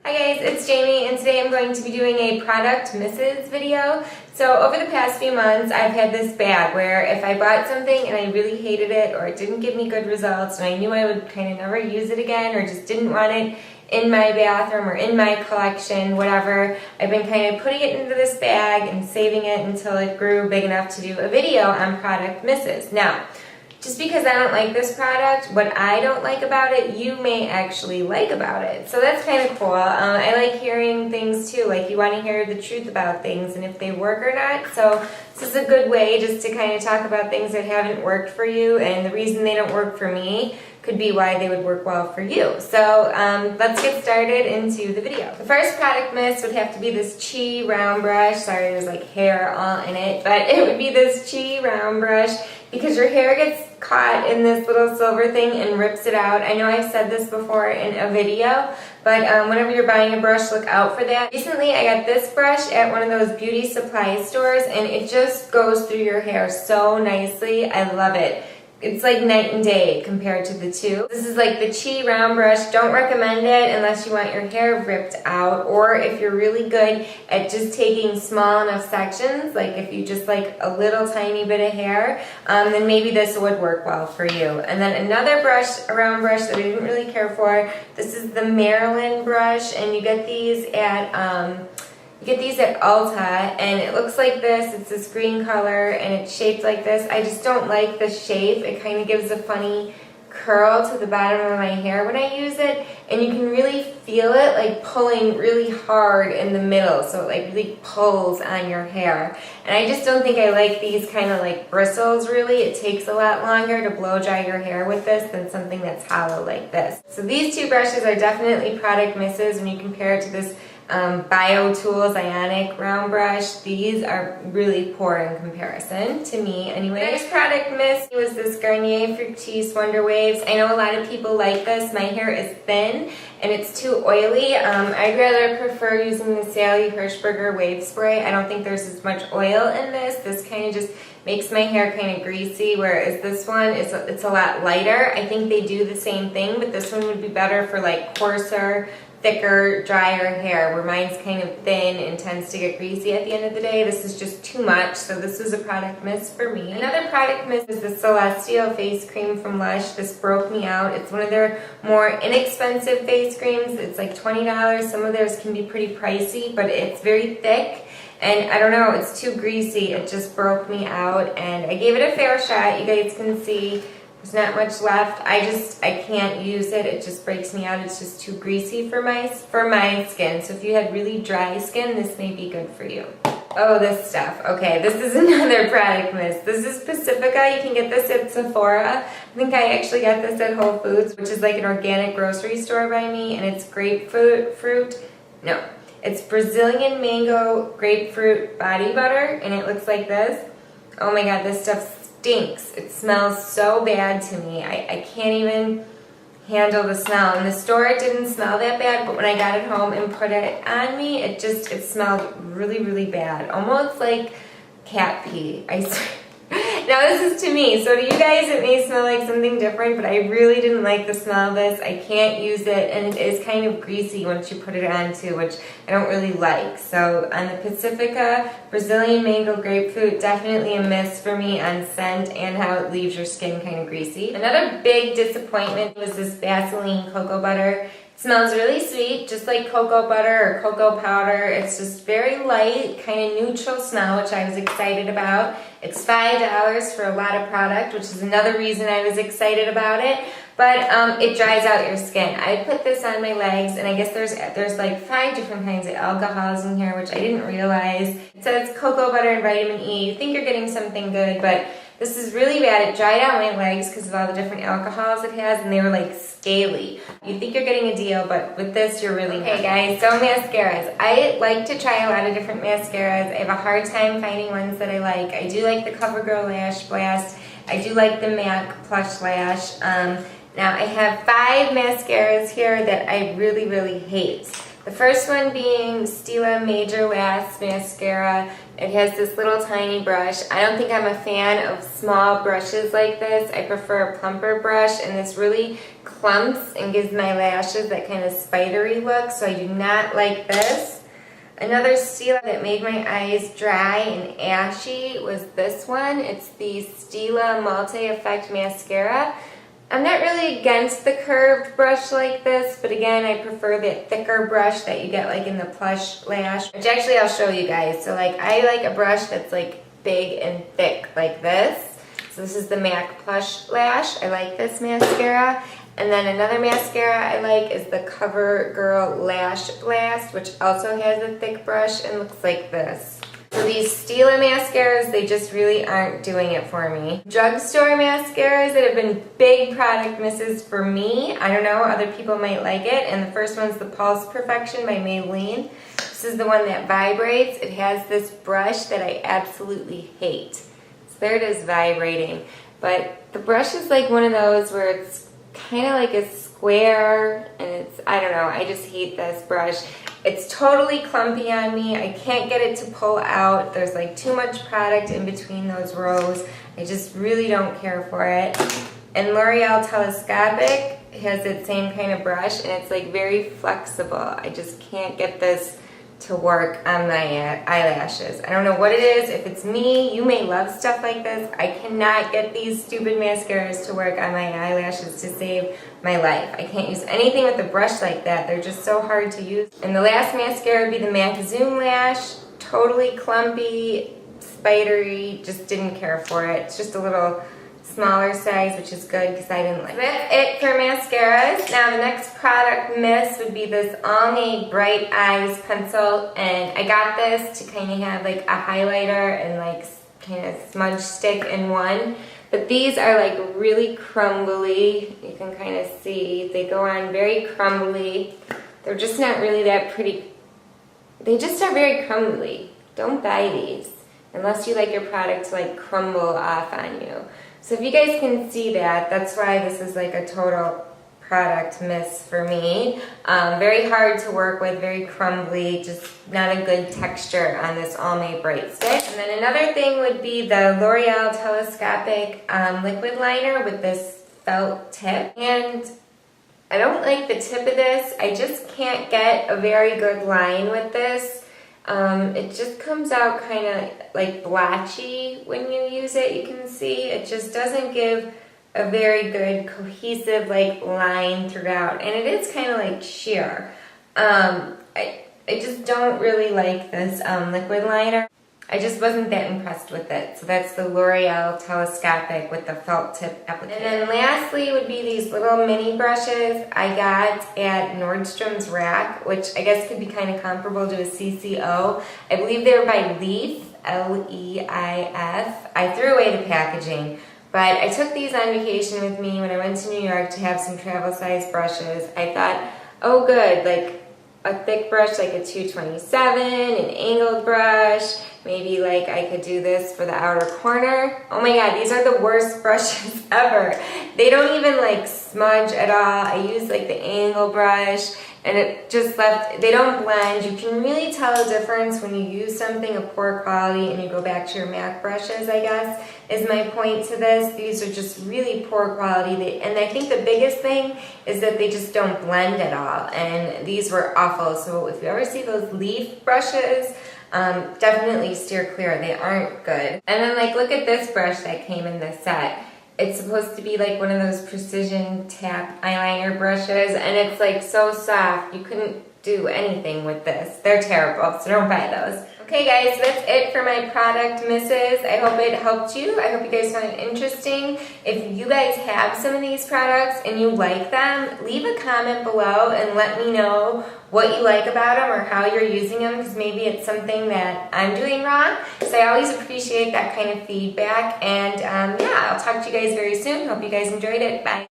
Hi guys, it's Jamie and today I'm going to be doing a product misses video. So over the past few months I've had this bag where if I bought something and I really hated it or it didn't give me good results and I knew I would kind of never use it again or just didn't want it in my bathroom or in my collection, whatever, I've been kind of putting it into this bag and saving it until it grew big enough to do a video on product misses. Now, just because I don't like this product, what I don't like about it, you may actually like about it. So that's kind of cool. I like hearing things too, like you want to hear the truth about things and if they work or not. So this is a good way just to kind of talk about things that haven't worked for you, and the reason they don't work for me could be why they would work well for you. So let's get started into the video. The first product miss would have to be this Chi round brush. Sorry, there's like hair all in it, but it would be this Chi round brush because your hair gets caught in this little silver thing and rips it out. I know I've said this before in a video, but whenever you're buying a brush, look out for that. Recently, I got this brush at one of those beauty supply stores, and it just goes through your hair so nicely. I love it. It's like night and day compared to the two. This is like the Chi round brush. Don't recommend it unless you want your hair ripped out, or if you're really good at just taking small enough sections, like if you just like a little tiny bit of hair, then maybe this would work well for you. And then another brush, a round brush that I didn't really care for, this is the Maryland brush, and you get these at Ulta, and it looks like this. It's this green color and it's shaped like this. I just don't like the shape. It kind of gives a funny curl to the bottom of my hair when I use it, and you can really feel it like pulling really hard in the middle, so it like really pulls on your hair. And I just don't think I like these kind of like bristles really. It takes a lot longer to blow dry your hair with this than something that's hollow like this. So these two brushes are definitely product misses when you compare it to this BioTools Ionic round brush. These are really poor in comparison to me anyway. Next product miss was this Garnier Fructis Wonder Waves. I know a lot of people like this. My hair is thin and it's too oily. I'd rather prefer using the Sally Hirschberger Wave Spray. I don't think there's as much oil in this. This kind of just makes my hair kind of greasy, whereas this one is it's a lot lighter. I think they do the same thing, but this one would be better for like coarser, thicker, drier hair, where mine's kind of thin and tends to get greasy at the end of the day. This is just too much, so this was a product miss for me. Another product miss is the Celestial face cream from Lush. This broke me out. It's one of their more inexpensive face creams. It's like $20. Some of theirs can be pretty pricey, but it's very thick. And I don't know, it's too greasy. It just broke me out, and I gave it a fair shot. You guys can see there's not much left. I can't use it. It just breaks me out. It's just too greasy for my skin. So if you had really dry skin, this may be good for you. Oh, this stuff. Okay, this is another product miss. This is Pacifica. You can get this at Sephora. I think I actually got this at Whole Foods, which is like an organic grocery store by me, and it's it's Brazilian mango grapefruit body butter, and it looks like this. Oh my god, this stuff stinks. It smells so bad to me. I can't even handle the smell. In the store it didn't smell that bad, but when I got it home and put it on me, it smelled really, really bad. Almost like cat pee. I swear. Now this is to me, so to you guys it may smell like something different, but I really didn't like the smell of this. I can't use it, and it is kind of greasy once you put it on too, which I don't really like. So on the Pacifica Brazilian mango grapefruit, definitely a miss for me on scent and how it leaves your skin kind of greasy. Another big disappointment was this Vaseline cocoa butter. It smells really sweet, just like cocoa butter or cocoa powder. It's just very light, kind of neutral smell, which I was excited about. It's $5 for a lot of product, which is another reason I was excited about it. But it dries out your skin. I put this on my legs, and I guess there's like 5 different kinds of alcohols in here, which I didn't realize. It says cocoa butter and vitamin E. You think you're getting something good, but this is really bad. It dried out my legs because of all the different alcohols it has, and they were like scaly. You think you're getting a deal, but with this, you're really not. Okay guys, so mascaras. I like to try a lot of different mascaras. I have a hard time finding ones that I like. I do like the CoverGirl Lash Blast. I do like the MAC Plush Lash. Now I have 5 mascaras here that I really, really hate. The first one being Stila Major Lash Mascara. It has this little tiny brush. I don't think I'm a fan of small brushes like this. I prefer a plumper brush, and this really clumps and gives my lashes that kind of spidery look, so I do not like this. Another Stila that made my eyes dry and ashy was this one. It's the Stila Multi-Effect Mascara. I'm not really against the curved brush like this, but again, I prefer the thicker brush that you get like in the Plush Lash, which actually I'll show you guys. So like, I like a brush that's like big and thick like this. So this is the MAC Plush Lash. I like this mascara. And then another mascara I like is the CoverGirl Lash Blast, which also has a thick brush and looks like this. So these Stila mascaras, they just really aren't doing it for me. Drugstore mascaras that have been big product misses for me. I don't know, other people might like it. And the first one's the Pulse Perfection by Maybelline. This is the one that vibrates. It has this brush that I absolutely hate. So there it is vibrating. But the brush is like one of those where it's kind of like a square, and it's, I don't know, I just hate this brush. It's totally clumpy on me. I can't get it to pull out. There's like too much product in between those rows. I just really don't care for it. And L'Oreal Telescopic has that same kind of brush, and it's like very flexible. I just can't get this to work on my eyelashes. I don't know what it is. If it's me, you may love stuff like this. I cannot get these stupid mascaras to work on my eyelashes to save my life. I can't use anything with a brush like that. They're just so hard to use. And the last mascara would be the MAC Zoom Lash. Totally clumpy, spidery, just didn't care for it. It's just a little smaller size, which is good because I didn't like it. That's it for mascaras. Now the next product miss would be this Almay Bright Eyes pencil, and I got this to kind of have like a highlighter and like kind of smudge stick in one. But these are like really crumbly. You can kind of see they go on very crumbly. They're just not really that pretty. They just are very crumbly. Don't buy these unless you like your product to like crumble off on you. So if you guys can see that, that's why this is like a total product miss for me. Very hard to work with, very crumbly, just not a good texture on this Almay Bright Stick. And then another thing would be the L'Oreal Telescopic liquid liner with this felt tip. And I don't like the tip of this. I just can't get a very good line with this. It just comes out kind of like blotchy when you use it. You can see it just doesn't give a very good cohesive like line throughout, and it is kind of like sheer. I just don't really like this liquid liner. I just wasn't that impressed with it. So that's the L'Oreal Telescopic with the felt tip applicator. And then lastly would be these little mini brushes I got at Nordstrom's Rack, which I guess could be kind of comparable to a CCO. I believe they were by Leaf, L-E-I-F. I threw away the packaging, but I took these on vacation with me when I went to New York to have some travel size brushes. I thought, oh good, like a thick brush like a 227, an angled brush, maybe like I could do this for the outer corner. Oh my god, these are the worst brushes ever. They don't even like smudge at all. I use like the angle brush and it just left, they don't blend. You can really tell a difference when you use something of poor quality and you go back to your MAC brushes, I guess, is my point to this. These are just really poor quality. And I think the biggest thing is that they just don't blend at all. And these were awful. So if you ever see those Leaf brushes, definitely steer clear. They aren't good. And then like, look at this brush that came in this set. It's supposed to be like one of those precision tap eyeliner brushes, and it's like so soft, you couldn't do anything with this. They're terrible, so don't buy those. Okay guys, so that's it for my product misses. I hope it helped you. I hope you guys found it interesting. If you guys have some of these products and you like them, leave a comment below and let me know what you like about them or how you're using them, because maybe it's something that I'm doing wrong. So I always appreciate that kind of feedback. And yeah, I'll talk to you guys very soon. Hope you guys enjoyed it. Bye.